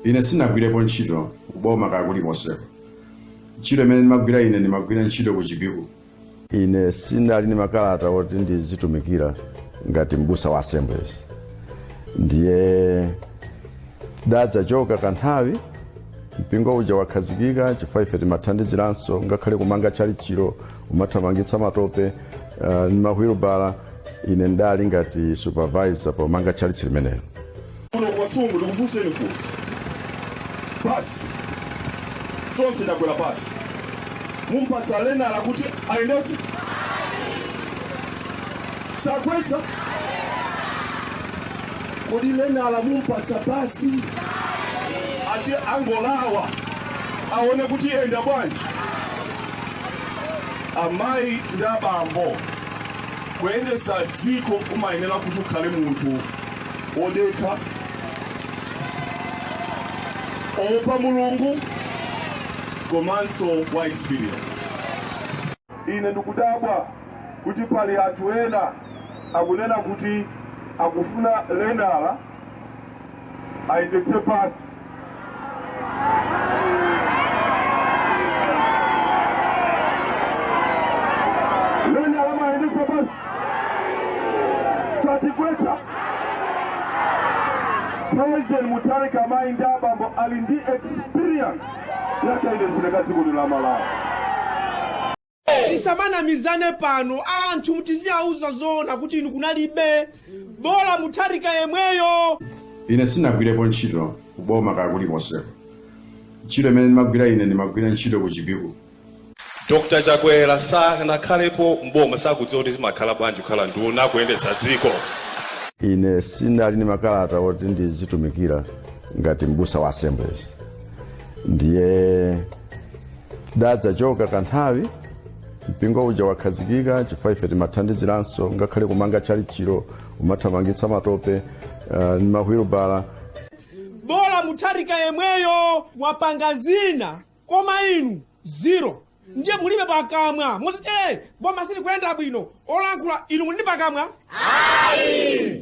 ine sinagwirepo ntchito kuboma kakuli moseko. Ntchito imene ndimagwira ine ndimagwira ntchito kuchipiku. Ine sinali ni makalata oti ndizitumikira ngati mbusa wa Assemblies. Ndiye tidadza choka kanthawi mpingo uja wakhazikika chifukwa ife timathandiziranso ngakhale kumanga chalichiro umathamangitsa matope ni mahwilubala. Ine ndali ngati supervisor pomanga chalichiro limenelo. Kuno kwasungu ndikufunseni fusi. Basi tonse ndakwera basi mumpatsa lena lakuti ayendetse sakwetsa kodi lena la mumpatsa basi ati angolawa aone kuti yenda bwanji. Amayi ndabambo kuyendesa dziko kumayenera kuti ukhale munthu odekha opa Mulungu komanso wa experience. Ine ndikudabwa kuti pali anthu ena akunena kuti akufuna lenala ayendetse pasi. Lenala mayendetse pasi satikweta. President Mutare Kamayi Ndabambo ali ndi experience yakaendesera dziko la Malawi. Tisamana mizane pano anthu mutiziauza zona kuti inu kunalibe bola Mutharika yemweyo. Ine sinagwirepo ntchito kuboma kakuli moseko. Ntchito imene ndimagwira ine ndimagwira ntchito kuchipiku. Dr. Chakwera sanakhalepo mboma sakudziwa kuti zimakhala bwanji kukhala nduna kuyendetsa dziko. Ine sinali ni makalata oti ndizitumikira ngati mbusa wa Assemblies. Ndiye tidadza choka kanthawi mpingo uja wakhazikika chifukwa ife timathandiziranso ngakhale kumanga chalichiro umathamangitsa matope ni mahwilubala. Bola Mutharika yemweyo wapanga zina koma inu zero. Ndiye mulibe pakamwa. Moti boma sili kuyenda bwino olankhula inu muli pakamwa. Ayi.